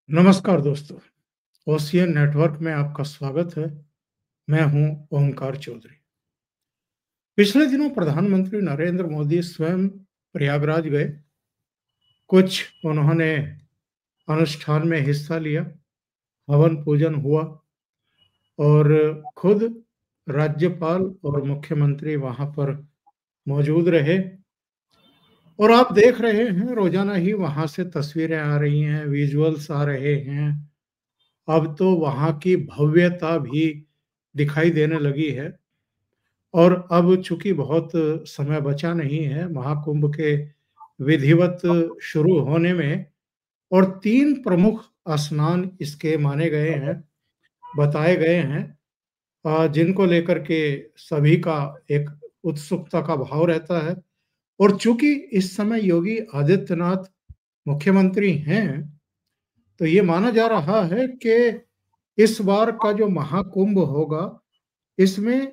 नमस्कार दोस्तों, ocean network में आपका स्वागत है। मैं हूं ओमकार चौधरी। पिछले दिनों प्रधानमंत्री नरेंद्र मोदी स्वयं प्रयागराज गए। कुछ उन्होंने अनुष्ठान में हिस्सा लिया, हवन पूजन हुआ और खुद राज्यपाल और मुख्यमंत्री वहां पर मौजूद रहे। और आप देख रहे हैं रोजाना ही वहां से तस्वीरें आ रही हैं, विजुअल्स आ रहे हैं। अब तो वहां की भव्यता भी दिखाई देने लगी है। और अब चूंकि बहुत समय बचा नहीं है महाकुंभ के विधिवत शुरू होने में, और तीन प्रमुख स्नान इसके माने गए हैं, बताए गए हैं, जिनको लेकर के सभी का एक उत्सुकता का भाव रहता है। और चूंकि इस समय योगी आदित्यनाथ मुख्यमंत्री हैं, तो ये माना जा रहा है कि इस बार का जो महाकुंभ होगा, इसमें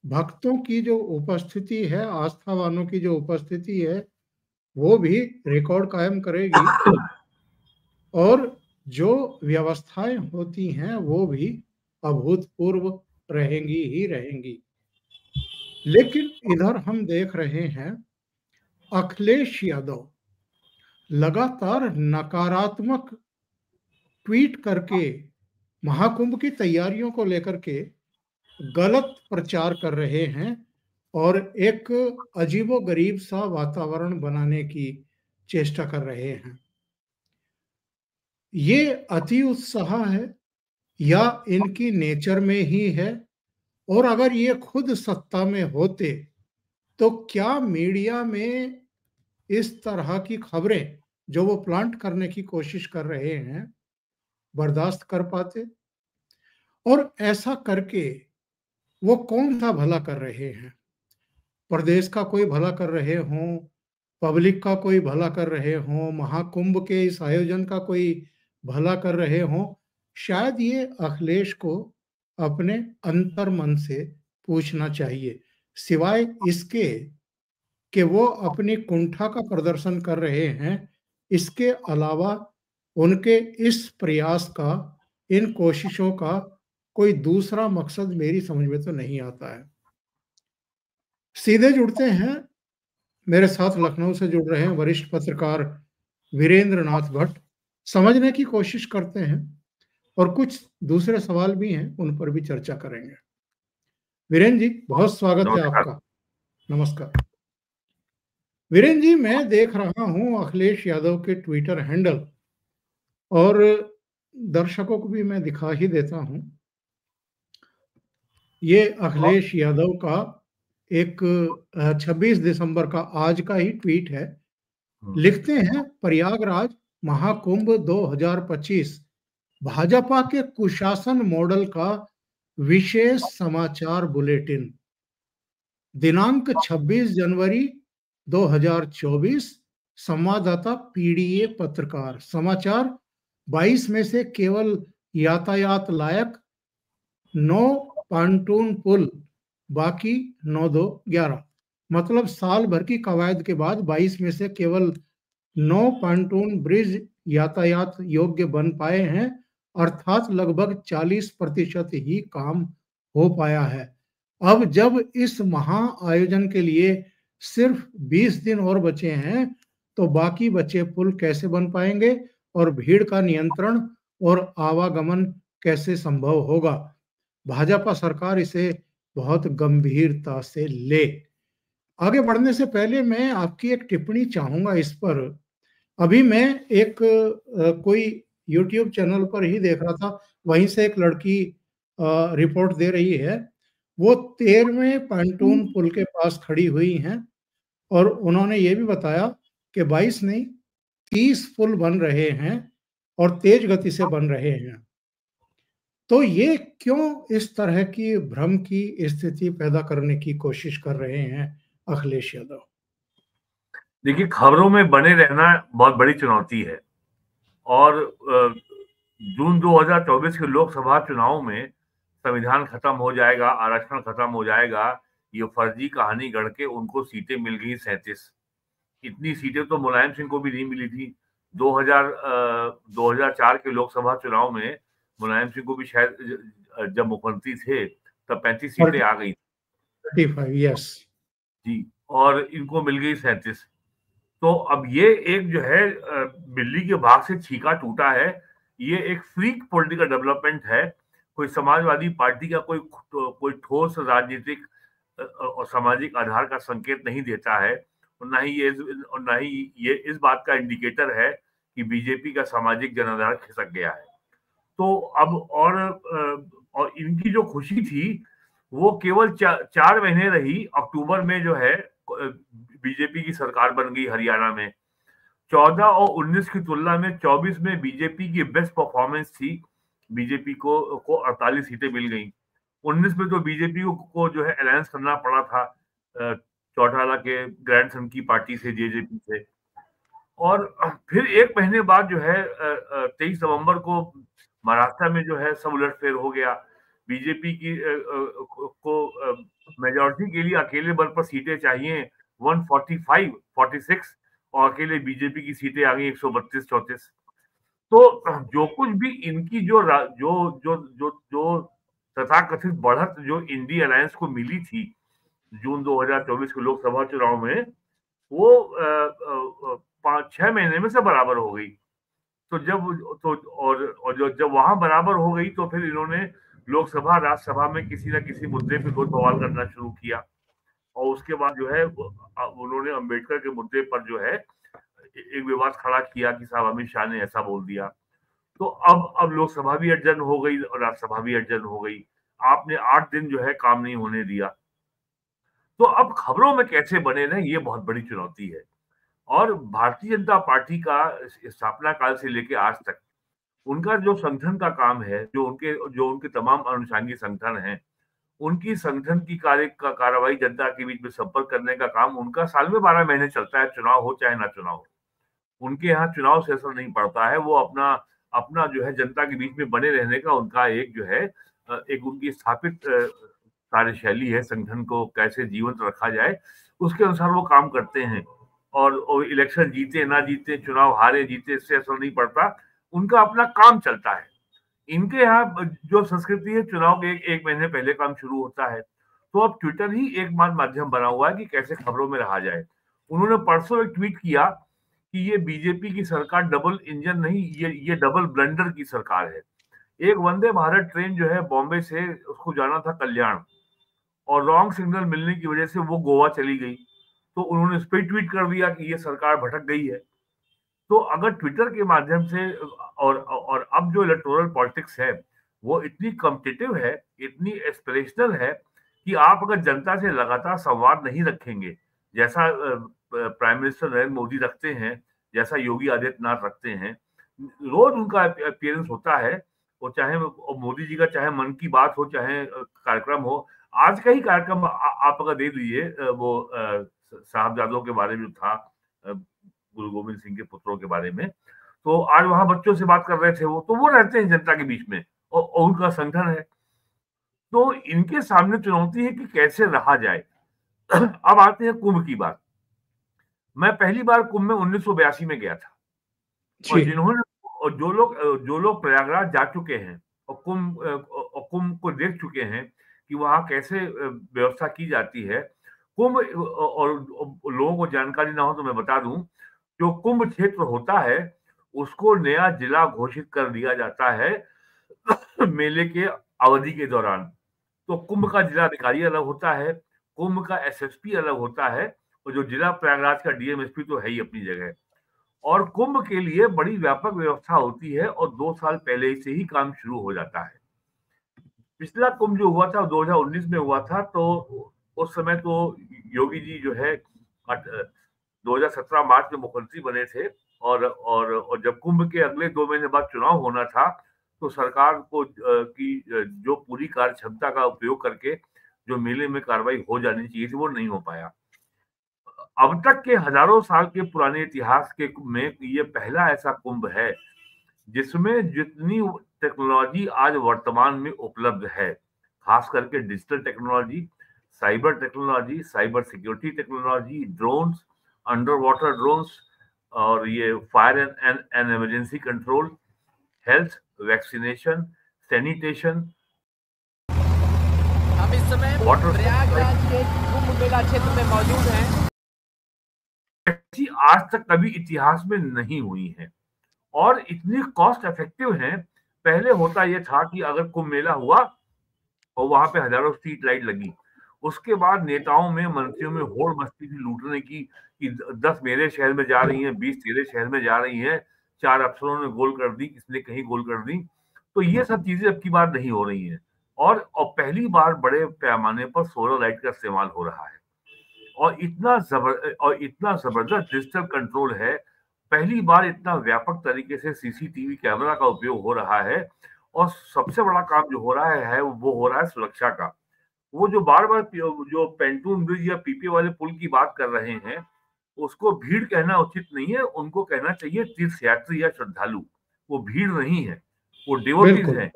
भक्तों की जो उपस्थिति है, आस्थावानों की जो उपस्थिति है, वो भी रिकॉर्ड कायम करेगी। और जो व्यवस्थाएं होती हैं वो भी अभूतपूर्व रहेंगी ही रहेंगी। लेकिन इधर हम देख रहे हैं अखिलेश यादव लगातार नकारात्मक ट्वीट करके महाकुंभ की तैयारियों को लेकर के गलत प्रचार कर रहे हैं और एक अजीबोगरीब सा वातावरण बनाने की चेष्टा कर रहे हैं। ये अति उत्साह है या इनकी नेचर में ही है? और अगर ये खुद सत्ता में होते तो क्या मीडिया में इस तरह की खबरें जो वो प्लांट करने की कोशिश कर रहे हैं बर्दाश्त कर पाते? और ऐसा करके वो कौन सा भला कर रहे हैं? प्रदेश का कोई भला कर रहे हों, पब्लिक का कोई भला कर रहे हों, महाकुंभ के इस आयोजन का कोई भला कर रहे हों, शायद ये अखिलेश को अपने अंतर मन से पूछना चाहिए। सिवाय इसके कि वो अपनी कुंठा का प्रदर्शन कर रहे हैं, इसके अलावा उनके इस प्रयास का, इन कोशिशों का कोई दूसरा मकसद मेरी समझ में तो नहीं आता है। सीधे जुड़ते हैं, मेरे साथ लखनऊ से जुड़ रहे हैं वरिष्ठ पत्रकार वीरेंद्र नाथ भट्ट। समझने की कोशिश करते हैं और कुछ दूसरे सवाल भी हैं, उन पर भी चर्चा करेंगे। वीरेंद्र जी, बहुत स्वागत है नमस्कार। आपका। नमस्कार वीरेंद्र जी, मैं देख रहा हूं अखिलेश यादव के ट्विटर हैंडल, और दर्शकों को भी मैं दिखा ही देता हूं। ये अखिलेश यादव का एक 26 दिसंबर का आज का ही ट्वीट है। लिखते हैं, प्रयागराज महाकुंभ 2025 भाजपा के कुशासन मॉडल का विशेष समाचार बुलेटिन। दिनांक 26 जनवरी 2024। संवाददाता पीडीए पत्रकार। समाचार, 22 में से केवल यातायात लायक 9 पांटून पुल, बाकी 9-2-11। मतलब साल भर की कवायद के बाद 22 में से केवल 9 पांटून ब्रिज यातायात योग्य बन पाए हैं, अर्थात लगभग 40% ही काम हो पाया है। अब जब इस महा आयोजन के लिए सिर्फ 20 दिन और बचे हैं, तो बाकी बचे पुल कैसे बन पाएंगे और भीड़ का नियंत्रण और आवागमन कैसे संभव होगा? भाजपा सरकार इसे बहुत गंभीरता से ले। आगे बढ़ने से पहले मैं आपकी एक टिप्पणी चाहूंगा इस पर। अभी मैं एक कोई यूट्यूब चैनल पर ही देख रहा था, वहीं से एक लड़की रिपोर्ट दे रही है। वो 13वें पैंटून पुल के पास खड़ी हुई हैं और उन्होंने ये भी बताया कि 22 नहीं, 30 पुल बन रहे हैं और तेज गति से बन रहे हैं। तो ये क्यों इस तरह की भ्रम की स्थिति पैदा करने की कोशिश कर रहे हैं अखिलेश यादव? देखिए, खबरों में बने रहना बहुत बड़ी चुनौती है और जून 2024 के लोकसभा चुनाव में संविधान खत्म हो जाएगा, आरक्षण खत्म हो जाएगा, ये फर्जी कहानी गढ़ के उनको सीटें मिल गई 37। इतनी सीटें तो मुलायम सिंह को भी नहीं मिली थी। 2004 के लोकसभा चुनाव में मुलायम सिंह को भी शायद जब मुख्यमंत्री थे तब 35 सीटें आ गई 35, यस जी, और इनको मिल गई 37। तो अब ये एक जो है बिल्ली के भाग से छीका टूटा है। ये एक फ्रीक पॉलिटिकल डेवलपमेंट है। कोई समाजवादी पार्टी का कोई ठोस राजनीतिक और सामाजिक आधार का संकेत नहीं देता है, और ना ही ये इस बात का इंडिकेटर है कि बीजेपी का सामाजिक जनाधार खिसक गया है। तो अब और इनकी जो खुशी थी वो केवल 4 महीने रही। अक्टूबर में जो है बीजेपी की सरकार बन गई हरियाणा में। 14 और 19 की तुलना में 24 में बीजेपी की बेस्ट परफॉर्मेंस थी। बीजेपी को 48 सीटें मिल गई। 19 में तो बीजेपी को जो है अलायंस करना पड़ा था चौटाला के ग्रैंडसन की पार्टी से, जेजेपी से। और फिर एक महीने बाद जो है 23 नवंबर को महाराष्ट्र में जो है सब उलटफेर हो गया। बीजेपी की को मेजॉरिटी के लिए अकेले बल पर सीटें चाहिए 145, 46, और अकेले बीजेपी की सीटें आ गई 132, 34। तो जो कुछ भी इनकी जो जो जो जो तथाकथित बढ़त जो इंडी अलायंस को मिली थी जून 2024 के लोकसभा चुनाव में, वो 5-6 महीने में से बराबर हो गई। तो जब वहां बराबर हो गई तो फिर इन्होंने लोकसभा राज्यसभा में किसी न किसी मुद्दे पे कोई सवाल करना शुरू किया, और उसके बाद जो है उन्होंने अंबेडकर के मुद्दे पर जो है एक विवाद खड़ा किया कि साहब अमित शाह ने ऐसा बोल दिया। तो अब लोकसभा भी अडजन हो गई और राज्यसभा भी अडजन हो गई। आपने 8 दिन जो है काम नहीं होने दिया। तो अब खबरों में कैसे बने रहे, ये बहुत बड़ी चुनौती है। और भारतीय जनता पार्टी का स्थापना काल से लेकर आज तक उनका जो संगठन का काम है, जो उनके तमाम अनुषंगी संगठन हैं, उनकी संगठन की कार्रवाई जनता के बीच में संपर्क करने का काम उनका साल में 12 महीने चलता है, चुनाव हो चाहे ना चुनाव हो। उनके यहाँ चुनाव से असर नहीं पड़ता है। वो अपना अपना जो है जनता के बीच में बने रहने का उनका एक जो है एक उनकी स्थापित कार्यशैली है। संगठन को कैसे जीवंत रखा जाए उसके अनुसार वो काम करते हैं। और इलेक्शन जीते ना जीते, चुनाव हारे जीते, इससे असर नहीं पड़ता। उनका अपना काम चलता है। इनके यहाँ जो संस्कृति है, चुनाव के एक महीने पहले काम शुरू होता है। तो अब ट्विटर ही एकमात्र माध्यम बना हुआ है कि कैसे खबरों में रहा जाए। उन्होंने परसों एक ट्वीट किया कि ये बीजेपी की सरकार डबल इंजन नहीं, ये डबल ब्लंडर की सरकार है। एक वंदे भारत ट्रेन जो है बॉम्बे से उसको जाना था कल्याण, और रॉन्ग सिग्नल मिलने की वजह से वो गोवा चली गई। तो उन्होंने इस पर ट्वीट कर दिया कि ये सरकार भटक गई है। तो अगर ट्विटर के माध्यम से और अब जो इलेक्टोरल पॉलिटिक्स है वो इतनी कॉम्पिटिटिव है, इतनी एस्पिरेशनल है कि आप अगर जनता से लगातार संवाद नहीं रखेंगे, जैसा प्राइम मिनिस्टर नरेंद्र मोदी रखते हैं, जैसा योगी आदित्यनाथ रखते हैं, रोज उनका अपीयरेंस होता है। वो चाहे मोदी जी का चाहे मन की बात हो, चाहे कार्यक्रम हो। आज का ही कार्यक्रम आप अगर दे दीजिए, वो साहबजादों के बारे में था, गुरु गोविंद सिंह के पुत्रों के बारे में, तो आज वहां बच्चों से बात कर रहे थे। वो रहते हैं जनता के बीच में, और उनका संगठन है। तो इनके सामने चुनौती है कि कैसे रहा जाए। अब आते हैं कुंभ की बात। मैं पहली बार कुंभ में 1982 में गया था, और जो लोग प्रयागराज जा चुके हैं और कुंभ को देख चुके हैं कि वहां कैसे व्यवस्था की जाती है कुंभ, और लोगों को जानकारी ना हो तो मैं बता दूं, जो कुंभ क्षेत्र होता है उसको नया जिला घोषित कर दिया जाता है मेले के अवधि के दौरान। तो कुंभ का जिलाधिकारी अलग होता है, कुंभ का एसएसपी अलग होता है, और जो जिला प्रयागराज का डीएमएसपी तो है ही अपनी जगह। और कुंभ के लिए बड़ी व्यापक व्यवस्था होती है, और 2 साल पहले से ही काम शुरू हो जाता है। पिछला कुंभ जो हुआ था 2019 में हुआ था, तो उस समय तो योगी जी जो है 2017 मार्च में मुख्यमंत्री बने थे, और जब कुंभ के अगले 2 महीने बाद चुनाव होना था, तो सरकार को की जो पूरी कार्य क्षमता का उपयोग करके जो मेले में कार्रवाई हो जानी चाहिए थी वो नहीं हो पाया। अब तक के हजारों साल के पुराने इतिहास के में ये पहला ऐसा कुंभ है जिसमें जितनी टेक्नोलॉजी आज वर्तमान में उपलब्ध है, खास करके digital technology, cyber technology, cyber security technology, drones, under water drones, और ये fire and emergency control, health, vaccination, sanitation, हम इस समय प्रयागराज के कुंभ मेला क्षेत्र में मौजूद हैं। ऐसी आज तक कभी इतिहास में नहीं हुई है और इतनी कॉस्ट इफेक्टिव है। पहले होता यह था कि अगर कुंभ मेला हुआ और वहां पे हजारों स्ट्रीट लाइट लगी, उसके बाद नेताओं में, मंत्रियों में होड़ मस्ती थी लूटने की कि 10 मेरे शहर में जा रही हैं, 20 तेरे शहर में जा रही हैं, 4 अफसरों ने गोल कर दी, किसने कहीं गोल कर दी। तो ये सब चीजें अब की बार नहीं हो रही हैं और पहली बार बड़े पैमाने पर सोलर लाइट का इस्तेमाल हो रहा है और इतना जबरदस्त डिजिटल कंट्रोल है। पहली बार इतना व्यापक तरीके से सीसीटीवी कैमरा का उपयोग हो रहा है और सबसे बड़ा काम जो हो रहा है वो हो रहा है सुरक्षा का। वो जो बार बार जो पेंटून ब्रिज या पीपी वाले पुल की बात कर रहे हैं, उसको भीड़ कहना उचित नहीं है, उनको कहना चाहिए तीर्थयात्री या श्रद्धालु। वो भीड़ नहीं है, वो डिवोटीज हैं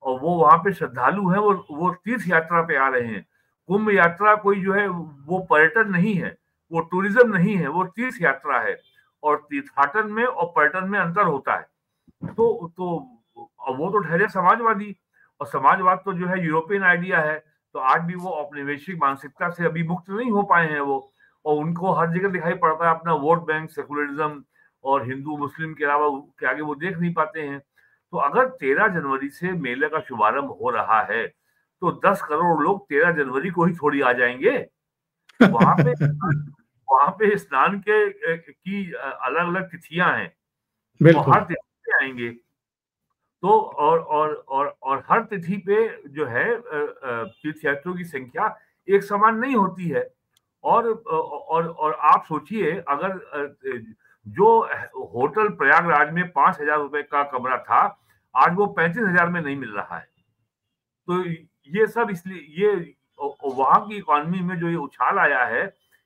और वो वहां पे श्रद्धालु हैं, वो तीर्थ यात्रा पे आ रहे हैं। कुंभ यात्रा कोई जो है वो पर्यटन नहीं है, वो टूरिज्म नहीं है, वो तीर्थ यात्रा है और तीर्थाटन में और पर्यटन में अंतर होता है। तो वो तो ठहरे समाजवादी और समाजवाद तो जो है यूरोपियन आइडिया है, तो आज भी वो औपनिवेशिक मानसिकता से अभी मुक्त नहीं हो पाए हैं वो, और उनको हर जगह दिखाई पड़ता है अपना वोट बैंक, सेकुलरिज्म और हिंदू मुस्लिम के अलावा के आगे वो देख नहीं पाते हैं। तो अगर 13 जनवरी से मेले का शुभारंभ हो रहा है तो 10 करोड़ लोग 13 जनवरी को ही थोड़ी आ जाएंगे वहां पे स्नान के की अलग अलग तिथियां हैं, वो हर तिथि पे आएंगे। तो और हर तिथि पे जो है तीर्थयात्रियों की संख्या एक समान नहीं होती है और आप सोचिए, अगर जो होटल प्रयागराज में 5,000 रुपए का कमरा था, आज वो 35,000 में नहीं मिल रहा है। तो ये सब इसलिए ये वहां की इकोनॉमी में जो ये उछाल आया है,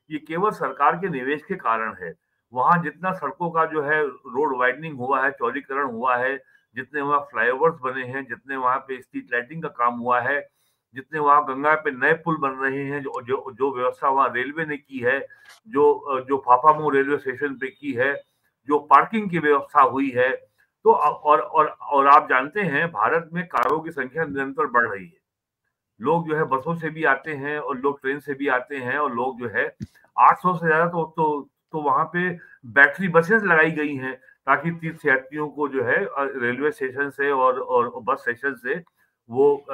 ये केवल सरकार के निवेश के कारण है। वहां जितना सड़कों का जो है रोड वाइडनिंग हुआ है, चौड़ीकरण हुआ है, जितने वहां फ्लाईओवर्स बने हैं, जितने वहां पे स्ट्रीट लाइटिंग का काम हुआ है, जितने वहां गंगा पे नए पुल बन रहे हैं, जो व्यवस्था वहां रेलवे ने की है, जो फाफामऊ रेलवे स्टेशन पे की है, जो पार्किंग की व्यवस्था हुई है। तो और आप जानते हैं भारत में कारों की संख्या निरंतर बढ़ रही है। लोग जो है बसों से भी आते हैं और लोग ट्रेन से भी आते हैं और लोग जो है 800 से ज्यादा तो वहां पे बैटरी बसेस लगाई गई हैं ताकि तीर्थयात्रियों को जो है रेलवे स्टेशन से और बस स्टेशन से वो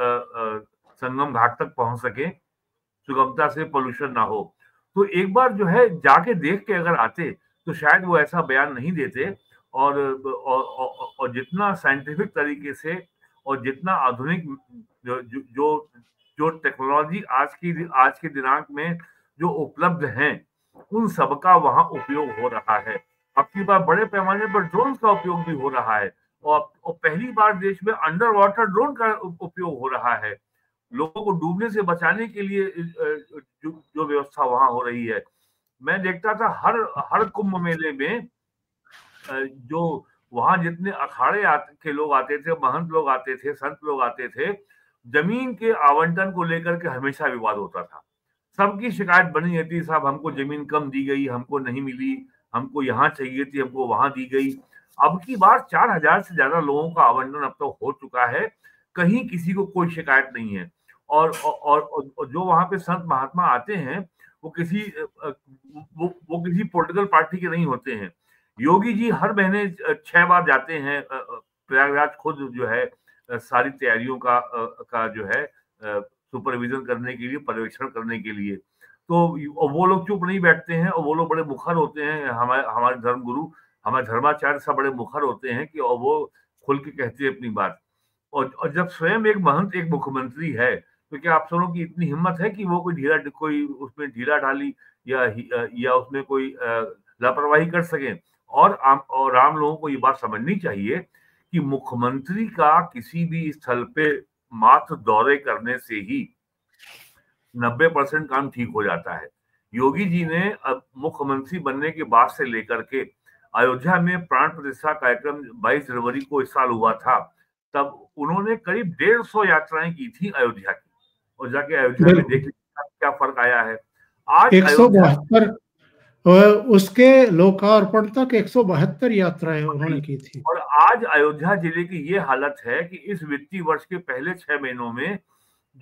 संगम घाट तक पहुंच सके सुगमता से, पोल्यूशन ना हो। तो एक बार जो है जाके देख के अगर आते तो शायद वो ऐसा बयान नहीं देते और जितना साइंटिफिक तरीके से और जितना आधुनिक जो टेक्नोलॉजी आज के दिनांक में जो उपलब्ध हैं, उन सबका वहां उपयोग हो रहा है। अब की बार बड़े पैमाने पर ड्रोन का उपयोग भी हो रहा है और पहली बार देश में अंडर वाटर ड्रोन का उपयोग हो रहा है लोगों को डूबने से बचाने के लिए। जो व्यवस्था वहां हो रही है, मैं देखता था हर कुंभ मेले में जो वहां जितने अखाड़े के लोग आते थे, महंत लोग आते थे, संत लोग आते थे, जमीन के आवंटन को लेकर के हमेशा विवाद होता था। सबकी शिकायत बनी रहती, साहब हमको जमीन कम दी गई, हमको नहीं मिली, हमको यहाँ चाहिए थी, हमको वहां दी गई। अब की बार 4,000 से ज्यादा लोगों का आवंटन अब तो हो चुका है, कहीं किसी को कोई शिकायत नहीं है। और जो वहां पे संत महात्मा आते हैं वो किसी पॉलिटिकल पार्टी के नहीं होते हैं। योगी जी हर महीने 6 बार जाते हैं प्रयागराज, खुद जो है सारी तैयारियों का जो है सुपरविजन करने के लिए, पर्यवेक्षण करने के लिए। तो वो लोग चुप नहीं बैठते हैं और वो लोग बड़े मुखर होते हैं। हमारे धर्मगुरु, हमारे धर्माचार्य सब बड़े मुखर होते हैं कि और वो खुल के कहते हैं अपनी बात। और जब स्वयं एक महंत एक मुख्यमंत्री है तो क्या आप सबों की इतनी हिम्मत है कि वो कोई उसमें ढीला ढाली या उसमें कोई लापरवाही कर सके? और आम लोगों को ये बात समझनी चाहिए कि मुख्यमंत्री का किसी भी स्थल पे मात्र दौरे करने से ही 90% काम ठीक हो जाता है। योगी जी ने अब मुख्यमंत्री बनने के बाद से लेकर के अयोध्या में प्राण प्रतिष्ठा कार्यक्रम 22 जनवरी को इस साल हुआ था, तब उन्होंने करीब 150 यात्राएं की थी अयोध्या की, और जाके अयोध्या में देख क्या फर्क आया है। आज उसके लोकार्पण तक 172 यात्राएं उन्होंने की थी। और आज अयोध्या जिले की ये हालत है कि इस वित्तीय वर्ष के पहले 6 महीनों में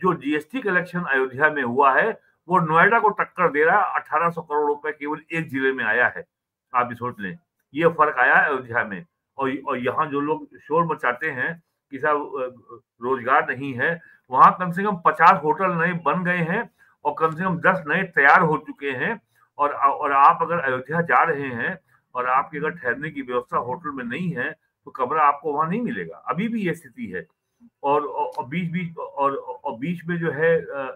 जो जीएसटी कलेक्शन अयोध्या में हुआ है वो नोएडा को टक्कर दे रहा है। 1800 करोड़ रुपए केवल एक जिले में आया है। आप भी सोच लें, ये फर्क आया है अयोध्या में। और यहाँ जो लोग शोर मचाते हैं कि साहब रोजगार नहीं है, वहां कम से कम 50 होटल नए बन गए हैं और कम से कम 10 नए तैयार हो चुके हैं। और आप अगर अयोध्या जा रहे हैं और आपकी अगर ठहरने की व्यवस्था होटल में नहीं है तो कमरा आपको वहां नहीं मिलेगा। अभी भी ये स्थिति है। और बीच में जो है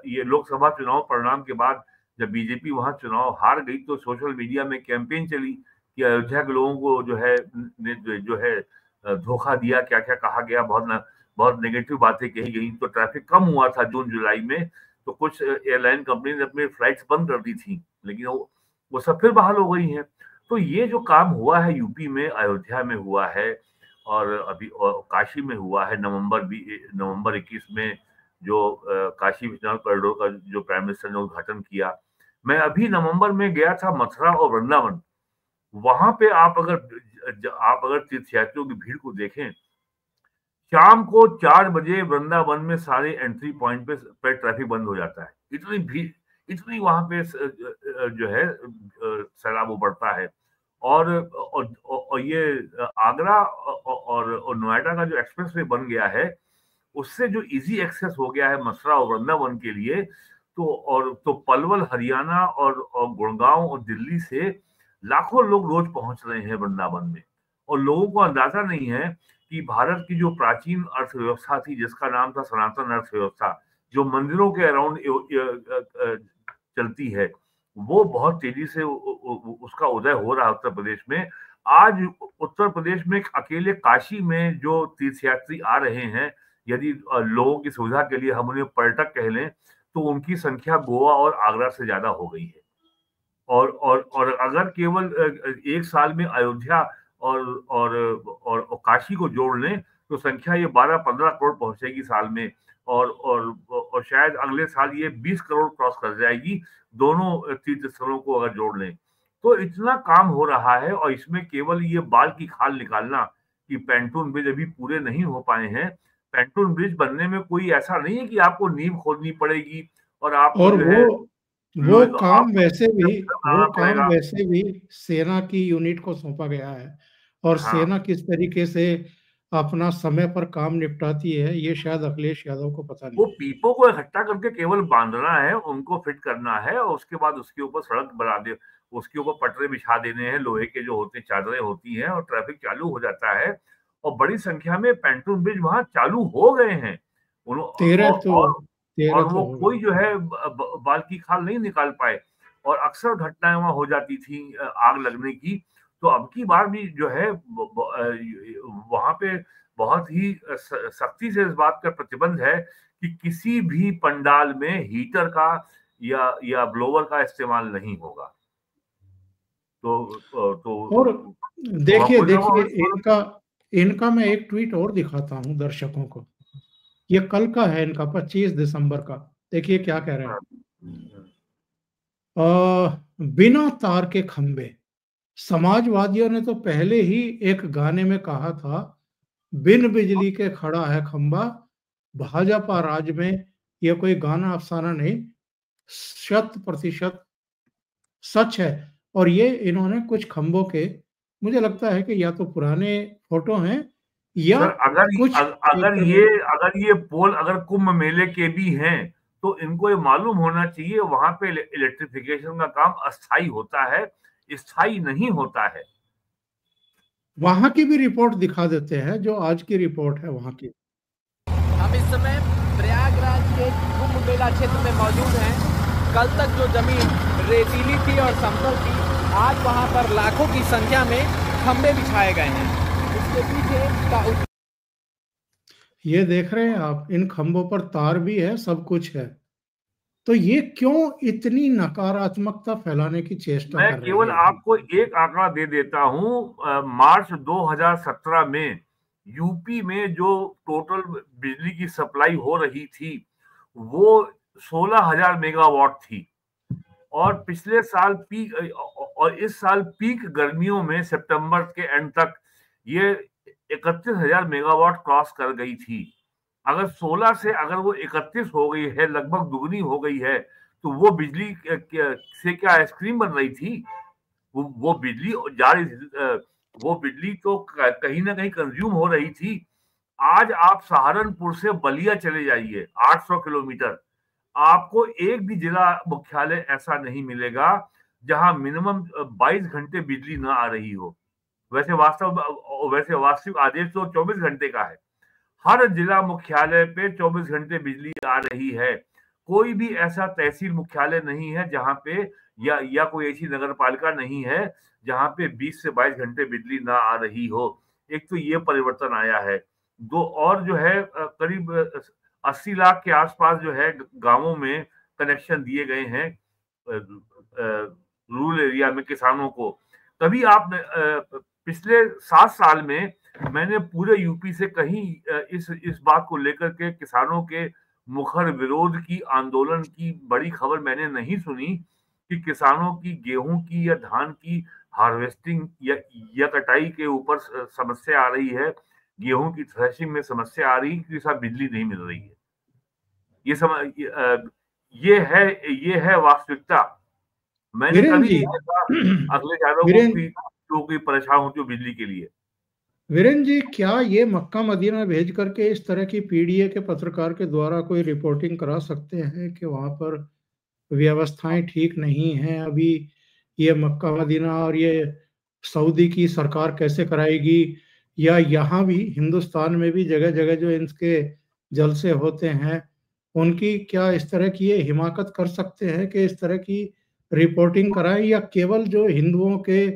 ये लोकसभा चुनाव परिणाम के बाद जब बीजेपी वहां चुनाव हार गई तो सोशल मीडिया में कैंपेन चली कि अयोध्या के लोगों को जो है धोखा दिया, क्या क्या कहा गया, बहुत नेगेटिव बातें कही गई। तो ट्रैफिक कम हुआ था जून जुलाई में, तो कुछ एयरलाइन कंपनी ने अपनी फ्लाइट्स बंद कर दी थी, लेकिन वो सब फिर बहाल हो गई हैं। तो ये जो काम हुआ है यूपी में, अयोध्या में हुआ है और अभी काशी में हुआ है। नवंबर 21 में जो काशी विश्वनाथ कॉरिडोर का जो प्राइम मिनिस्टर ने उद्घाटन किया। मैं अभी नवंबर में गया था मथुरा और वृंदावन। वहां पे आप अगर तीर्थयात्रियों की भीड़ को देखें, शाम को 4 बजे वृंदावन में सारे एंट्री पॉइंट पे ट्रैफिक बंद हो जाता है। इतनी भीड़, इतनी वहां पे जो है सैलाब उमड़ता है। और ये आगरा और नोएडा का जो एक्सप्रेस वे बन गया है, उससे जो इजी एक्सेस हो गया है मथुरा और वृंदावन के लिए, तो पलवल हरियाणा और गुड़गांव और दिल्ली से लाखों लोग रोज पहुंच रहे हैं वृंदावन में। और लोगों को अंदाजा नहीं है कि भारत की जो प्राचीन अर्थव्यवस्था थी जिसका नाम था सनातन अर्थव्यवस्था, जो मंदिरों के अराउंड चलती है, वो बहुत तेजी से उसका उदय हो रहा है उत्तर प्रदेश में। आज उत्तर प्रदेश में अकेले काशी में जो तीर्थयात्री आ रहे हैं, यदि लोगों की सुविधा के लिए हम उन्हें पर्यटक कह लें, तो उनकी संख्या गोवा और आगरा से ज्यादा हो गई है। और अगर केवल एक साल में अयोध्या और काशी को जोड़ लें तो संख्या ये 12-15 करोड़ पहुंचेगी साल में। और शायद अगले साल ये 20 करोड़ क्रॉस कर जाएगी, दोनों तीर्थ स्थलों को अगर जोड़ लें। तो इतना काम हो रहा है। और इसमें केवल ये बाल की खाल निकालना कि पैंटून ब्रिज अभी पूरे नहीं हो पाए हैं। पैंटून ब्रिज बनने में कोई ऐसा नहीं है कि आपको नींव खोदनी पड़ेगी और आपको और जो है वो काम वैसे भी सेना की यूनिट को सौंपा गया है। और सेना किस तरीके से अपना समय पर काम निपटाती है ये शायद अखिलेश यादव को पता नहीं। वो पीपो को इकट्ठा करके केवल बांधना है, उनको फिट करना है और उसके बाद उसके ऊपर सड़क बना दे, उसके ऊपर पटरे बिछा देने हैं, लोहे के जो होते हैं चादरें होती हैं, और ट्रैफिक चालू हो जाता है। और बड़ी संख्या में पैंटून ब्रिज वहां चालू हो गए हैं। 13 और वो कोई जो है बाल की खाल नहीं निकाल पाए। और अक्सर घटनाएं वहां हो जाती थी आग लगने की। तो अब की बार भी जो है वहां पे बहुत ही सख्ती से इस बात का प्रतिबंध है कि किसी भी पंडाल में हीटर का या ब्लोवर का इस्तेमाल नहीं होगा। तो और देखिए इनका मैं एक ट्वीट और दिखाता हूं दर्शकों को। ये कल का है इनका 25 दिसंबर का। देखिए क्या कह रहे हैं। बिना तार के खंबे। समाजवादियों ने तो पहले ही एक गाने में कहा था, बिन बिजली के खड़ा है खंबा। भाजपा राज में यह कोई गाना अफसाना नहीं, 100% सच है। और ये इन्होंने कुछ खंभों के, मुझे लगता है कि या तो पुराने फोटो हैं या अगर ये पोल अगर कुंभ मेले के भी हैं तो इनको ये मालूम होना चाहिए वहां पे इलेक्ट्रिफिकेशन का काम अस्थायी होता है, स्थायी नहीं होता है। वहां की भी रिपोर्ट दिखा देते हैं, जो आज की रिपोर्ट है वहां की। हम इस समय प्रयागराज के कुंभ मेला क्षेत्र में मौजूद हैं। कल तक जो जमीन रेतीली थी और समतल थी, आज वहां पर लाखों की संख्या में खंभे बिछाए गए हैं। इसके पीछे का ये देख रहे हैं आप, इन खंभों पर तार भी है, सब कुछ है। तो ये क्यों इतनी नकारात्मकता फैलाने की चेष्टा कर रहे हैं? मैं केवल आपको एक आंकड़ा दे देता हूं। मार्च 2017 में यूपी में जो टोटल बिजली की सप्लाई हो रही थी वो 16,000 मेगावाट थी। और पिछले साल पीक और इस साल पीक गर्मियों में सितंबर के एंड तक ये 31,000 मेगावाट क्रॉस कर गई थी। अगर 16 से अगर वो 31 हो गई है, लगभग दुगनी हो गई है, तो वो बिजली से क्या आइसक्रीम बन रही थी? वो बिजली जा रही थी, वो बिजली तो कहीं ना कहीं कंज्यूम हो रही थी। आज आप सहारनपुर से बलिया चले जाइए 800 किलोमीटर, आपको एक भी जिला मुख्यालय ऐसा नहीं मिलेगा जहां मिनिमम 22 घंटे बिजली ना आ रही हो। वैसे वास्तविक आदेश तो 24 घंटे का है। हर जिला मुख्यालय पे 24 घंटे बिजली आ रही है। कोई भी ऐसा तहसील मुख्यालय नहीं है जहां पे या कोई ऐसी नगर पालिका नहीं है जहां पे 20 से 22 घंटे बिजली ना आ रही हो। एक तो ये परिवर्तन आया है। दो और जो है करीब 80 लाख के आसपास जो है गांवों में कनेक्शन दिए गए हैं रूरल एरिया में किसानों को। कभी आपने पिछले 7 साल में मैंने पूरे यूपी से कहीं इस बात को लेकर के किसानों के मुखर विरोध की, आंदोलन की बड़ी खबर मैंने नहीं सुनी कि किसानों की गेहूं की या धान की हार्वेस्टिंग या कटाई के ऊपर समस्या आ रही है, गेहूं की थ्रेशिंग में समस्या आ रही है कि साथ बिजली नहीं मिल रही है। ये है वास्तविकता। मैंने कभी नहीं देखा अगले जानों को परेशान होती हो बिजली के लिए। वीरेंद्र जी, क्या ये मक्का मदीना भेज करके इस तरह की पीडीए के पत्रकार के द्वारा कोई रिपोर्टिंग करा सकते हैं कि वहां पर व्यवस्थाएं ठीक नहीं हैं? अभी ये मक्का मदीना और ये सऊदी की सरकार कैसे कराएगी, या यहाँ भी हिंदुस्तान में भी जगह जगह जो इनके जलसे होते हैं उनकी क्या इस तरह की ये हिमाकत कर सकते हैं कि इस तरह की रिपोर्टिंग कराएं, या केवल जो हिंदुओं के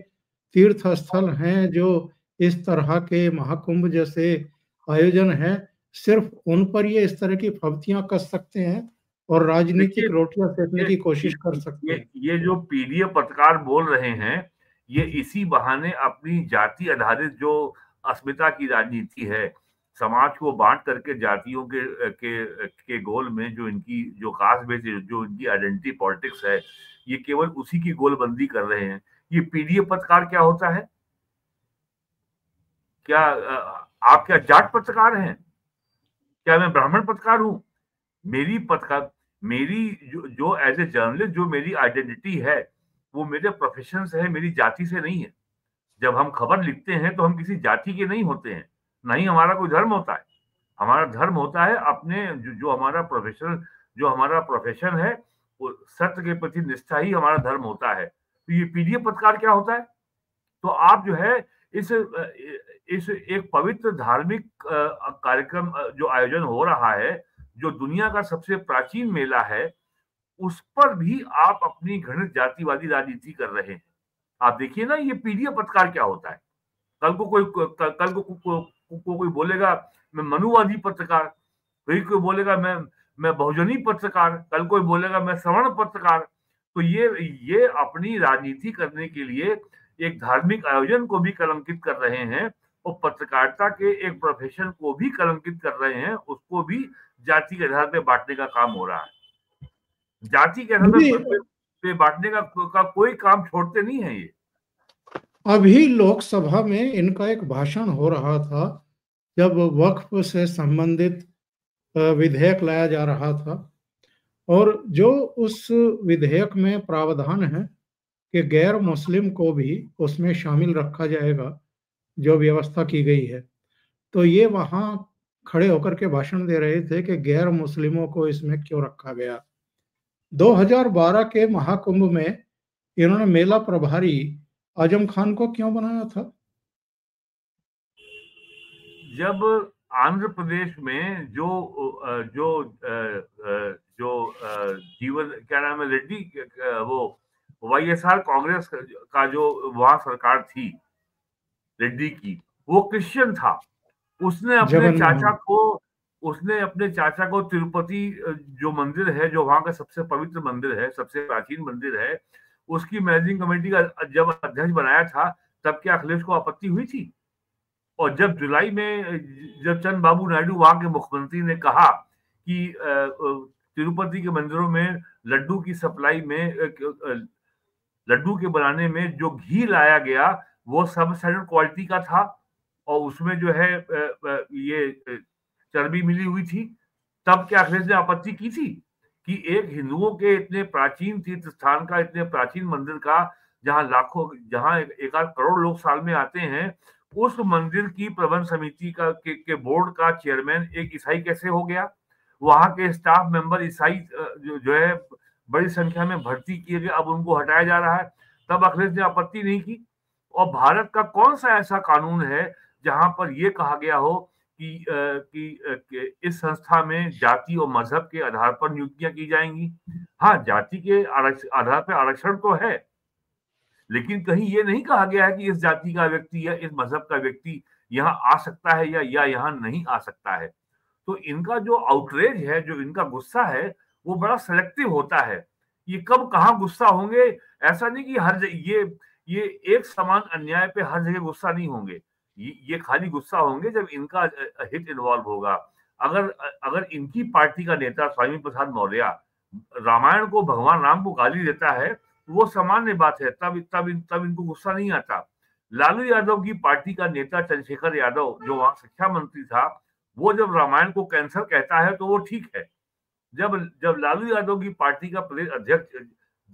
तीर्थ स्थल हैं, जो इस तरह के महाकुंभ जैसे आयोजन है, सिर्फ उन पर ये इस तरह की फब्तियां कस सकते हैं और राजनीतिक रोटियां सेकने की कोशिश कर सकते हैं? ये जो पीडीएफ पत्रकार बोल रहे हैं, ये इसी बहाने अपनी जाति आधारित जो अस्मिता की राजनीति है, समाज को बांट करके जातियों के गोल में जो इनकी जो कास्ट बेस्ड जो इनकी आइडेंटिटी पॉलिटिक्स है, ये केवल उसी की गोलबंदी कर रहे हैं। ये पीडीएफ पत्रकार क्या होता है? क्या आप क्या जाट पत्रकार हैं? क्या मैं ब्राह्मण पत्रकार हूं? मेरी जो एज ए जर्नलिस्ट जो मेरी आइडेंटिटी है वो मेरे प्रोफेशन से है, मेरी जाति से नहीं है। जब हम खबर लिखते हैं तो हम किसी जाति के नहीं होते हैं, ना ही हमारा कोई धर्म होता है। हमारा धर्म होता है अपने जो हमारा प्रोफेशन है, वो सत्य के प्रति निष्ठा ही हमारा धर्म होता है। तो ये पीडीएफ पत्रकार क्या होता है? तो आप जो है इस एक पवित्र धार्मिक कार्यक्रम जो आयोजन हो रहा है, जो दुनिया का सबसे प्राचीन मेला है, उस पर भी आप अपनी घृणित जातिवादी राजनीति कर रहे हैं। आप देखिए ना, ये पीडीएफ पत्रकार क्या होता है। कल को कोई बोलेगा मैं मनुवादी पत्रकार, कोई बोलेगा मैं बहुजनी पत्रकार, कल कोई बोलेगा मैं सवर्ण पत्रकार। तो ये अपनी राजनीति करने के लिए एक धार्मिक आयोजन को भी कलंकित कर रहे हैं और पत्रकारिता के एक प्रोफेशन को भी कलंकित कर रहे हैं। उसको भी जाति के आधार पे बांटने का काम हो रहा है। जाति के आधार पे बांटने का कोई काम छोड़ते नहीं है। ये अभी लोकसभा में इनका एक भाषण हो रहा था जब वक्फ से संबंधित विधेयक लाया जा रहा था, और जो उस विधेयक में प्रावधान है कि गैर मुस्लिम को भी उसमें शामिल रखा जाएगा, जो व्यवस्था की गई है। तो ये वहां खड़े होकर के भाषण दे रहे थे कि गैर मुस्लिमों को इसमें क्यों रखा गया। 2012 के महाकुंभ में इन्होंने मेला प्रभारी आजम खान को क्यों बनाया था? जब आंध्र प्रदेश में जो जीवन क्या नाम है, रेड्डी, वो वाईएसआर कांग्रेस का जो वहां सरकार थी रेड्डी की, वो क्रिश्चियन था। उसने अपने चाचा को तिरुपति जो मंदिर है, जो वहां का सबसे पवित्र मंदिर है, सबसे प्राचीन मंदिर है, उसकी मैनेजिंग कमेटी का जब अध्यक्ष बनाया था, तब क्या अखिलेश को आपत्ति हुई थी? और जब जुलाई में जब चंद्रबाबू नायडू वहां के मुख्यमंत्री ने कहा कि तिरुपति के मंदिरों में लड्डू की सप्लाई में लड्डू के बनाने में जो घी लाया गया वो सब स्टैंडर्ड क्वालिटी का था और उसमें जो है ये चर्बी मिली हुई थी। तब क्या अखिलेश ने आपत्ति की थी कि एक हिंदुओं के इतने प्राचीन तीर्थ स्थान का, इतने प्राचीन मंदिर का, जहां एक आध करोड़ लोग साल में आते हैं, उस मंदिर की प्रबंध समिति के बोर्ड का चेयरमैन एक ईसाई कैसे हो गया? वहां के स्टाफ मेंबर ईसाई जो है बड़ी संख्या में भर्ती किए गए, अब उनको हटाया जा रहा है। तब अखिलेश ने आपत्ति नहीं की। और भारत का कौन सा ऐसा कानून है जहां पर यह कहा गया हो कि इस संस्था में जाति और मजहब के आधार पर नियुक्तियां की जाएंगी? हाँ, जाति के आधार पर आरक्षण तो है, लेकिन कहीं ये नहीं कहा गया है कि इस जाति का व्यक्ति या इस मजहब का व्यक्ति यहाँ आ सकता है या यहाँ नहीं आ सकता है। तो इनका जो आउटरेज है, जो इनका गुस्सा है, वो बड़ा सेलेक्टिव होता है। ये कब कहाँ गुस्सा होंगे, ऐसा नहीं कि हर ये एक समान अन्याय पे हर जगह गुस्सा नहीं होंगे। ये खाली गुस्सा होंगे जब इनका हित इन्वॉल्व होगा। अगर इनकी पार्टी का नेता स्वामी प्रसाद मौर्य रामायण को, भगवान राम को गाली देता है, वो सामान्य बात है, तब इनको गुस्सा नहीं आता। लालू यादव की पार्टी का नेता चंद्रशेखर यादव, जो वहां शिक्षा मंत्री था, वो जब रामायण को कैंसर कहता है तो वो ठीक है। जब लालू यादव की पार्टी का प्रदेश अध्यक्ष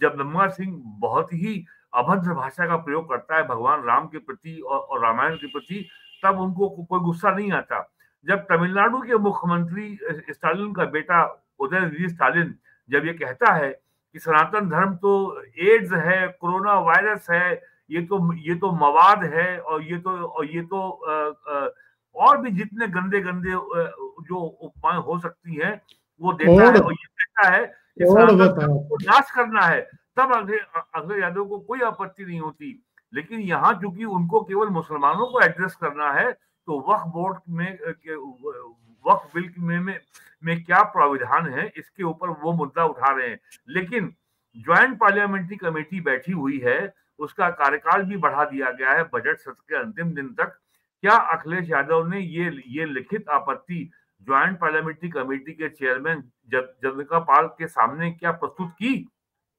जब मनमोहन सिंह बहुत ही अभद्र भाषा का प्रयोग करता है भगवान राम के प्रति और रामायण के प्रति, तब उनको कोई गुस्सा नहीं आता। जब तमिलनाडु के मुख्यमंत्री स्टालिन का बेटा उदयनिधि स्टालिन जब ये कहता है कि सनातन धर्म तो एड्स है, कोरोना वायरस है, ये तो मवाद है, और ये तो और भी जितने गंदे गंदे जो उपमाएं हो सकती हैं वो देता है, और ये कहता है कि सनातन धर्म को नाश करना है, तब अखिलेश यादव को कोई आपत्ति नहीं होती। लेकिन यहाँ चूंकि उनको केवल मुसलमानों को एड्रेस करना है, तो वक्फ बोर्ड में, वक्फ बिल में क्या प्राविधान है, इसके ऊपर वो मुद्दा उठा रहे हैं। लेकिन ज्वाइंट पार्लियामेंट्री कमेटी बैठी हुई है, उसका कार्यकाल भी बढ़ा दिया गया है बजट सत्र के अंतिम दिन तक। क्या अखिलेश यादव ने ये लिखित आपत्ति ज्वाइंट पार्लियामेंट्री कमेटी के चेयरमैन चंद्रिका पाल के सामने क्या प्रस्तुत की?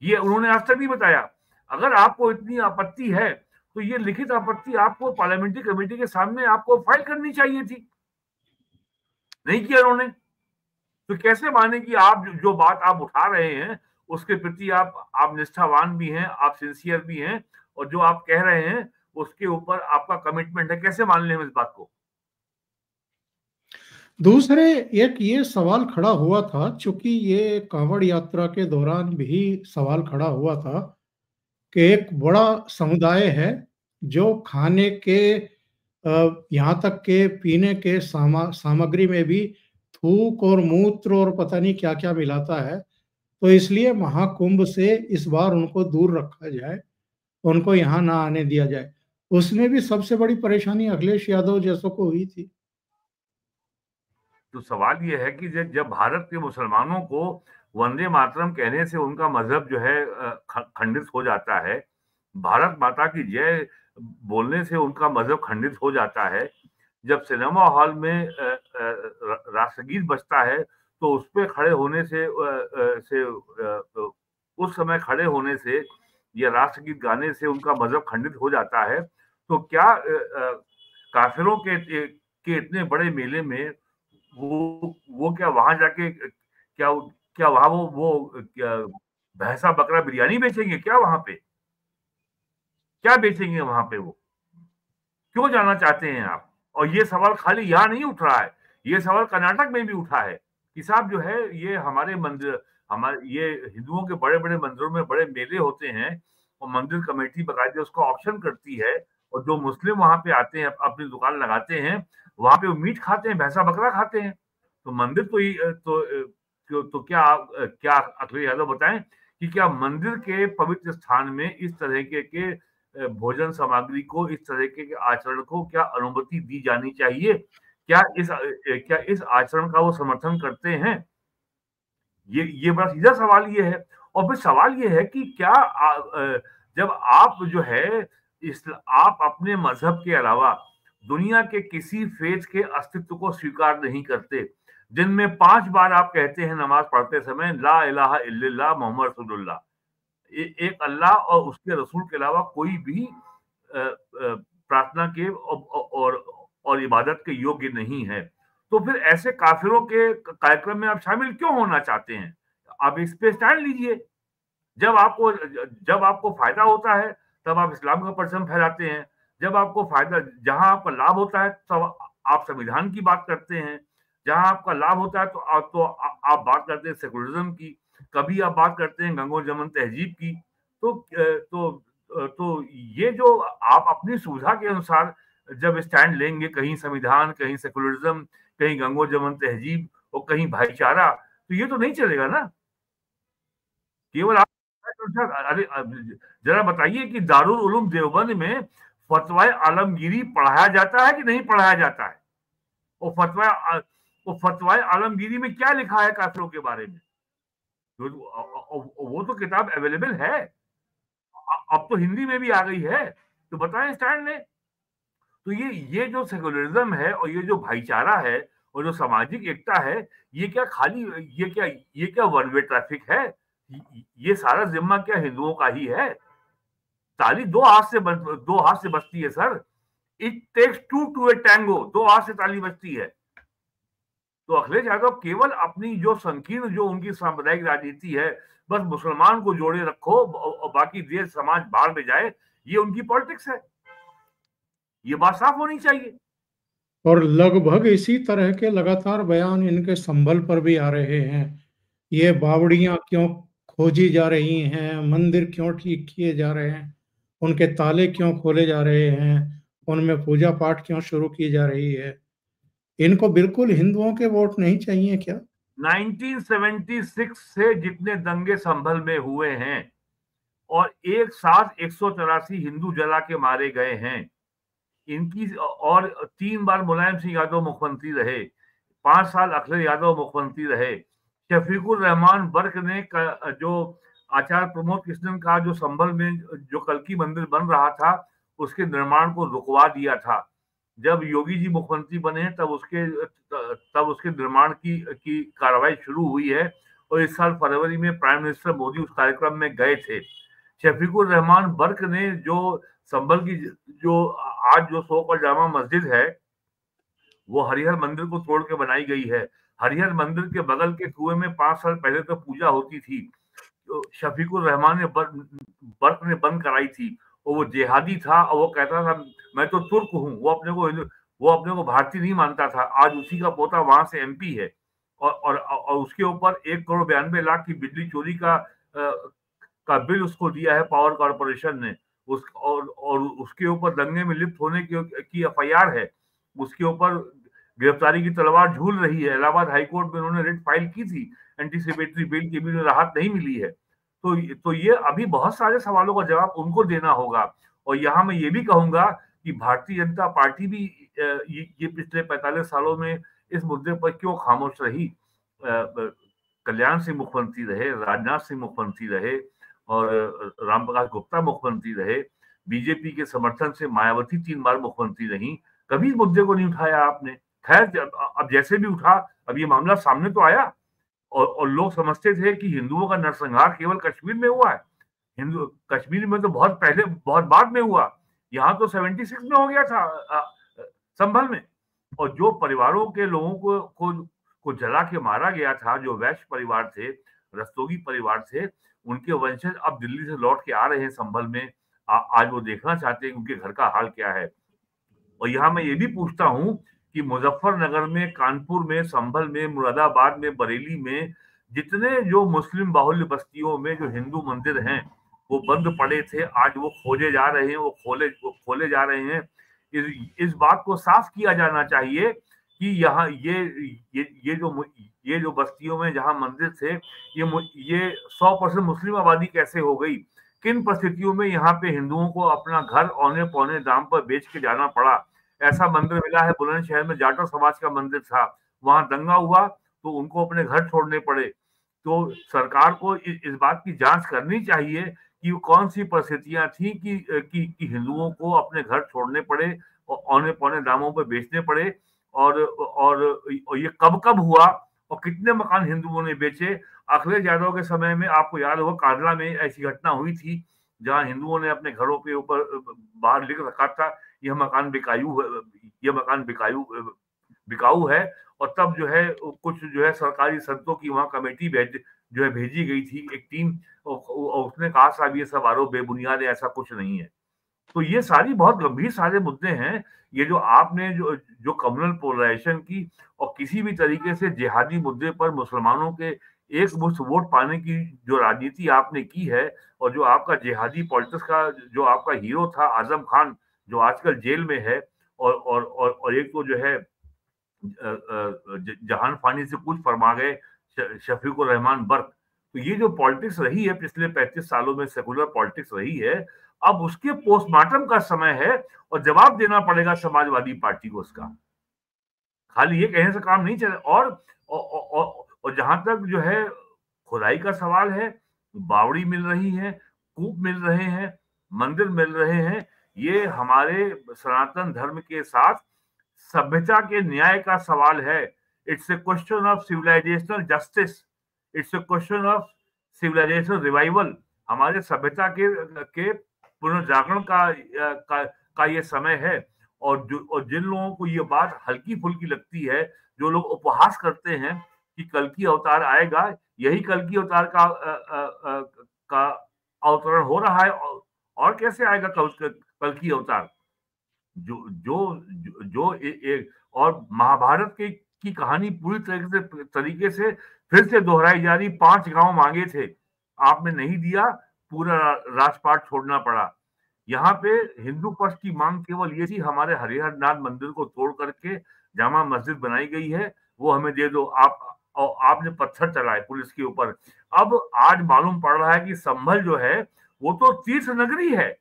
ये उन्होंने आज तक नहीं बताया। अगर आपको इतनी आपत्ति है तो ये लिखित आपत्ति आपको पार्लियामेंट्री कमेटी के सामने आपको फाइल करनी चाहिए थी, नहीं किया उन्होंने। तो कैसे माने कि आप जो बात आप उठा रहे हैं उसके प्रति आप निष्ठावान भी हैं, आप सिंसियर भी हैं, और जो आप कह रहे हैं उसके ऊपर आपका कमिटमेंट है, कैसे मान लें हम इस बात को? दूसरे एक ये सवाल खड़ा हुआ था, चूंकि ये कांवड़ यात्रा के दौरान भी सवाल खड़ा हुआ था कि एक बड़ा समुदाय है जो खाने के यहाँ तक के पीने के सामग्री में भी थूक और मूत्र और पता नहीं क्या क्या मिलाता है, तो इसलिए महाकुंभ से इस बार उनको दूर रखा जाए, उनको यहाँ ना आने दिया जाए। उसमें भी सबसे बड़ी परेशानी अखिलेश यादव जैसों को हुई थी। तो सवाल ये है कि जब भारत के मुसलमानों को वंदे मातरम कहने से उनका मजहब जो है खंडित हो जाता है, भारत माता की जय बोलने से उनका मजहब खंडित हो जाता है, जब सिनेमा हॉल में राष्ट्रगीत बजता है तो उस पे खड़े होने से उस समय खड़े होने से या राष्ट्रगीत गाने से उनका मजहब खंडित हो जाता है, तो क्या काफिरों के इतने बड़े मेले में वो क्या वहां जाके क्या वहां वो भैंसा बकरा बिरयानी बेचेंगे? क्या वहां पे क्या बेचेंगे? वहां पे वो क्यों जाना चाहते हैं आप? और ये सवाल खाली यहाँ नहीं उठ रहा है, ये सवाल कर्नाटक में भी उठा है कि साहब जो है ये हमारे मंदिर, ये हिंदुओं के बड़े बड़े मंदिरों में बड़े मेले होते हैं और मंदिर कमेटी बकायदे उसको ऑप्शन करती है, और जो मुस्लिम वहां पे आते हैं अपनी दुकान लगाते हैं, वहां पे वो मीट खाते हैं, भैंसा बकरा खाते हैं। तो मंदिर तो क्या अखिलेश यादव बताएं कि क्या मंदिर के पवित्र स्थान में इस तरह के भोजन सामग्री को, इस तरह के आचरण को क्या अनुमति दी जानी चाहिए? क्या इस आचरण का वो समर्थन करते हैं? ये बड़ा सीधा सवाल ये है। और फिर सवाल ये है कि क्या जब आप जो है आप अपने मजहब के अलावा दुनिया के किसी फेथ के अस्तित्व को स्वीकार नहीं करते, दिन में 5 बार आप कहते हैं नमाज पढ़ते समय ला इलाहा इल्लल्लाह मोहम्मद रसूलुल्लाह, एक अल्लाह और उसके रसूल के अलावा कोई भी प्रार्थना के और इबादत के योग्य नहीं है। तो फिर ऐसे काफिरों के कार्यक्रम में आप शामिल क्यों होना चाहते हैं? आप इस पे स्टैंड लीजिए। जब आपको फायदा होता है तब आप इस्लाम का परचम फहराते हैं, जब आपको फायदा, जहां आपका लाभ होता है तब आप संविधान की बात करते हैं, जहां आपका लाभ होता है तो आप बात करते हैं सेकुलरिज्म की, कभी आप बात करते हैं गंगो जमुन तहजीब की। तो ये जो आप अपनी सुविधा के अनुसार जब स्टैंड लेंगे, कहीं संविधान, कहीं सेकुलरिज्म, कहीं गंगो जमुन तहजीब और कहीं भाईचारा, तो ये तो नहीं चलेगा ना। केवल आप अरे जरा बताइए कि दारुल उलूम देवबंद में फतवा आलमगीरी पढ़ाया जाता है कि नहीं पढ़ाया जाता है? वो फतवा आलमगीरी में क्या लिखा है काफिरों के बारे में? वो तो किताब अवेलेबल है, अब तो हिंदी में भी आ गई है, तो बताएं स्टैंड ने। तो ये जो सेकुलरिज्म है और ये जो भाईचारा है और जो सामाजिक एकता है, ये क्या वन वे ट्रैफिक है? ये सारा जिम्मा क्या हिंदुओं का ही है? ताली दो हाथ से बजती है sir. It takes two to a tango, 2 हाथ से ताली बजती है। तो अखिलेश यादव केवल अपनी जो संकीर्ण, जो उनकी सांप्रदायिक राजनीति है, बस मुसलमान को जोड़े रखो और बाकी देश समाज बाहर में जाए, ये उनकी पॉलिटिक्स है। ये बात साफ होनी चाहिए। और लगभग इसी तरह के लगातार बयान इनके संभल पर भी आ रहे हैं। ये बावड़ियां क्यों खोजी जा रही हैं, मंदिर क्यों ठीक किए जा रहे हैं, उनके ताले क्यों खोले जा रहे हैं, उनमें पूजा पाठ क्यों शुरू की जा रही है। इनको बिल्कुल हिंदुओं के वोट नहीं चाहिए क्या? 1976 से जितने दंगे संभल में हुए हैं और एक साथ 184 हिंदू जला के मारे गए हैं इनकी, और 3 बार मुलायम सिंह यादव मुख्यमंत्री रहे, 5 साल अखिलेश यादव मुख्यमंत्री रहे। शफीकुर रहमान बर्क ने जो आचार्य प्रमोद कृष्णन का जो संभल में जो कल्की मंदिर बन रहा था, उसके निर्माण को रुकवा दिया था। जब योगी जी मुख्यमंत्री बने तब उसके निर्माण की कार्रवाई शुरू हुई है और इस साल फरवरी में प्राइम मिनिस्टर मोदी उस कार्यक्रम में गए थे। शफीकुर रहमान बर्क ने जो संभल की जो आज जो सो कॉल्ड जामा मस्जिद है, वो हरिहर मंदिर को तोड़ के बनाई गई है। हरिहर मंदिर के बगल के कुएं में 5 साल पहले तो पूजा होती थी, तो शफीकुर रहमान ने बर्क ने बंद कराई थी। और वो जिहादी था और वो कहता था मैं तो तुर्क हूँ, वो अपने को भारतीय नहीं मानता था। आज उसी का पोता वहां से एमपी है और उसके ऊपर 1,92,00,000 की बिजली चोरी का बिल उसको दिया है पावर कॉर्पोरेशन ने। और उसके ऊपर दंगे में लिप्त होने की एफआईआर है, उसके ऊपर गिरफ्तारी की तलवार झूल रही है। इलाहाबाद हाईकोर्ट में उन्होंने रिट फाइल की थी, एंटीसिपेटरी बिल की भी राहत नहीं मिली है। तो ये अभी बहुत सारे सवालों का जवाब उनको देना होगा। और यहाँ मैं ये भी कहूंगा कि भारतीय जनता पार्टी भी ये पिछले 45 सालों में इस मुद्दे पर क्यों खामोश रही। कल्याण सिंह मुख्यमंत्री रहे, राजनाथ सिंह मुख्यमंत्री रहे और रामप्रकाश गुप्ता मुख्यमंत्री रहे, बीजेपी के समर्थन से मायावती 3 बार मुख्यमंत्री रही, कभी इस मुद्दे को नहीं उठाया आपने। खैर अब जैसे भी उठा, अब ये मामला सामने तो आया और लोग समझते थे कि हिंदुओं का नरसंहार केवल कश्मीर में हुआ है। कश्मीर में तो बहुत पहले, बहुत बाद में हुआ, यहाँ तो 76 में हो गया था संभल में। और जो परिवारों के लोगों को जला के मारा गया था, जो वैश्य परिवार थे, रस्तोगी परिवार थे, उनके वंशज अब दिल्ली से लौट के आ रहे हैं संभल में। आज वो देखना चाहते हैं उनके घर का हाल क्या है। और यहाँ मैं ये भी पूछता हूँ कि मुजफ्फरनगर में, कानपुर में, संभल में, मुरादाबाद में, बरेली में जितने जो मुस्लिम बाहुल्य बस्तियों में जो हिंदू मंदिर हैं वो बंद पड़े थे, आज वो खोजे जा रहे हैं, वो खोले जा रहे हैं। इस बात को साफ किया जाना चाहिए कि यहाँ ये जो बस्तियों में जहाँ मंदिर थे, ये 100% मुस्लिम आबादी कैसे हो गई, किन परिस्थितियों में यहाँ पे हिंदुओं को अपना घर औने पौने दाम पर बेच के जाना पड़ा। ऐसा मंदिर मिला है बुलंदशहर में, जाटो समाज का मंदिर था, वहां दंगा हुआ तो उनको अपने घर छोड़ने पड़े। तो सरकार को इस बात की जांच करनी चाहिए कि कौन सी परिस्थितियां थी कि हिंदुओं को अपने घर छोड़ने पड़े और औने पौने दामों पर बेचने पड़े, और ये कब हुआ और कितने मकान हिंदुओं ने बेचे। अखिलेश यादव के समय में आपको याद होगा कांडला में ऐसी घटना हुई थी, जहां हिंदुओं ने अपने घरों के ऊपर बाहर लिख रखा था यह मकान बिकाऊ है। और तब जो है कुछ जो है सरकारी संतों की वहां कमेटी भेजी गई थी, एक टीम, और उसने कहा साहब ये सब आरोप बेबुनियाद है, ऐसा कुछ नहीं है। तो ये सारी बहुत गंभीर सारे मुद्दे हैं। ये जो आपने जो कम्युनल पोलराइजेशन की और किसी भी तरीके से जिहादी मुद्दे पर मुसलमानों के एक मुश्त वोट पाने की जो राजनीति आपने की है, और जो आपका जिहादी पॉलिटिक्स का जो आपका हीरो था आजम खान, जो आजकल जेल में है, और एक तो जो है जहान फानी से कुछ फरमा गए शफीकुर रहमान बर्क। तो ये जो पॉलिटिक्स रही है पिछले 35 सालों में, सेकुलर पॉलिटिक्स रही है, अब उसके पोस्टमार्टम का समय है और जवाब देना पड़ेगा समाजवादी पार्टी को उसका। खाली ये कहने से काम नहीं चले। और जहां तक जो है खुदाई का सवाल है, बावड़ी मिल रही है, कूप मिल रहे हैं, मंदिर मिल रहे हैं, ये हमारे सनातन धर्म के साथ सभ्यता के न्याय का सवाल है। It's a question of civilisational justice, it's a question of civilisational revival. हमारे सभ्यता के पुनर्जागरण का ये समय है। और जिन लोगों को ये बात हल्की फुल्की लगती है, जो लोग उपहास करते हैं कि कल्कि अवतार आएगा, यही कल्कि अवतार का अवतरण हो रहा है। और कैसे आएगा कल्कि अवतार? जो एक और महाभारत की कहानी पूरी तरीके से फिर से दोहराई जा रही। 5 गांव मांगे थे, आपने नहीं दिया, पूरा राजपाट छोड़ना पड़ा। यहाँ पे हिंदू पक्ष की मांग केवल ये थी, हमारे हरिहर नाथ मंदिर को तोड़ करके जामा मस्जिद बनाई गई है, वो हमें दे दो। आपने पत्थर चलाए पुलिस के ऊपर। अब आज मालूम पड़ रहा है कि संभल जो है वो तो तीर्थ नगरी है,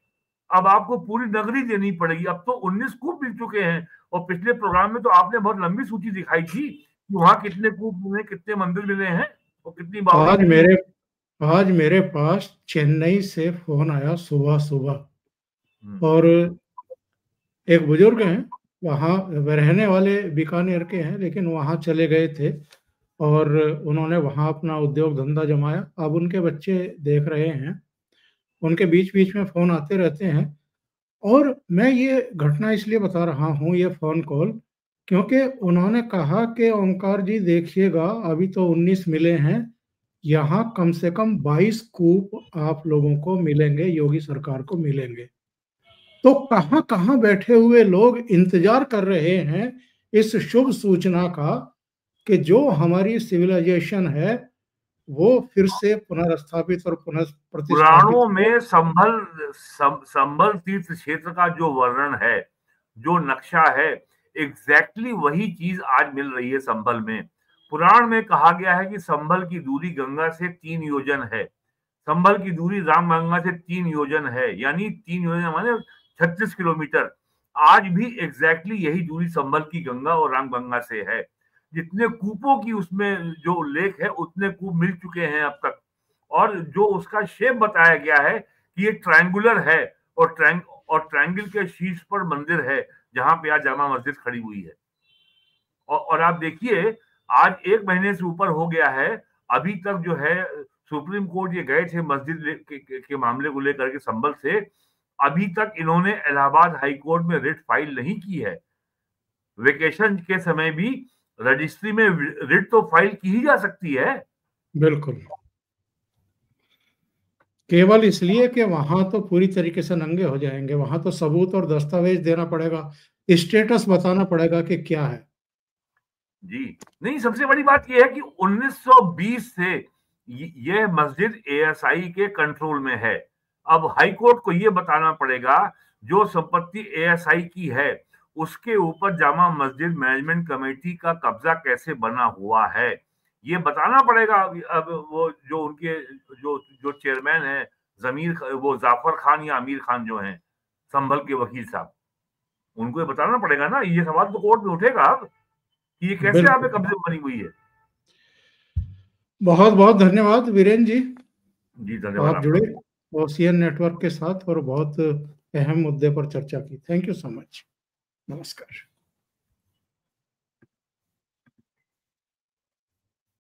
अब आपको पूरी नगरी देनी पड़ेगी। अब तो 19 कूप मिल चुके हैं, और पिछले प्रोग्राम में तो आपने बहुत लंबी सूची दिखाई थी कि वहां कितने कूप मिले, कितने मंदिर मिले हैं और कितनी आज मेरे पास चेन्नई से फोन आया सुबह, और एक बुजुर्ग हैं, वहाँ रहने वाले बीकानेर के हैं, लेकिन वहाँ चले गए थे और उन्होंने वहाँ अपना उद्योग धंधा जमाया। अब उनके बच्चे देख रहे हैं, उनके बीच बीच में फोन आते रहते हैं। और मैं ये घटना इसलिए बता रहा हूँ, ये फोन कॉल, क्योंकि उन्होंने कहा कि ओंकार जी देखिएगा, अभी तो 19 मिले हैं, यहाँ कम से कम 22 कूप आप लोगों को मिलेंगे, योगी सरकार को मिलेंगे। तो कहां कहां बैठे हुए लोग इंतजार कर रहे हैं इस शुभ सूचना का कि जो हमारी सिविलाइजेशन है वो फिर से पुनर्स्थापित और पुराणों में संभल तीर्थ क्षेत्र का जो वर्णन है, जो नक्शा है, एग्जैक्टली वही चीज आज मिल रही है संभल में। पुराण में कहा गया है कि संभल की दूरी गंगा से 3 योजन है, संभल की दूरी रामगंगा से 3 योजन है, यानी 3 योजन माने 36 किलोमीटर। आज भी एग्जैक्टली यही दूरी संभल की गंगा और रामगंगा से है। जितने कूपों की उसमें जो लेख है, उतने कूप मिल चुके हैं अब तक। और जो उसका शेप बताया गया है कि ये ट्रायंगुलर है, और ट्रायंगल के शीर्ष पर मंदिर है, जहां पे आज जामा मस्जिद खड़ी हुई है। और आप देखिए, आज 1 महीने से ऊपर हो गया है, अभी तक जो है सुप्रीम कोर्ट ये गए थे मस्जिद के मामले को लेकर के संभल से, अभी तक इन्होंने इलाहाबाद हाई कोर्ट में रिट फाइल नहीं की है। वेकेशन के समय भी रजिस्ट्री में रिट तो फाइल की ही जा सकती है। बिल्कुल, केवल इसलिए कि वहां तो पूरी तरीके से नंगे हो जाएंगे, वहां तो सबूत और दस्तावेज देना पड़ेगा, स्टेटस बताना पड़ेगा कि क्या है। जी नहीं, सबसे बड़ी बात यह है कि 1920 से यह मस्जिद एएसआई के कंट्रोल में है। अब हाई कोर्ट को यह बताना पड़ेगा जो संपत्ति एएसआई की है उसके ऊपर जामा मस्जिद मैनेजमेंट कमेटी का कब्जा कैसे बना हुआ है, ये बताना पड़ेगा। अब वो जो उनके जो चेयरमैन है वो जाफर खान या आमिर खान जो हैं संभल के वकील साहब, उनको ये बताना पड़ेगा ना। ये सवाल तो कोर्ट में उठेगा अब कि ये कैसे आप कब्जे बनी हुई है। बहुत बहुत धन्यवाद वीरेन जी। धन्यवाद। आप जुड़े ओशियन नेटवर्क के साथ और बहुत अहम मुद्दे पर चर्चा की। Thank you so much. नमस्कार।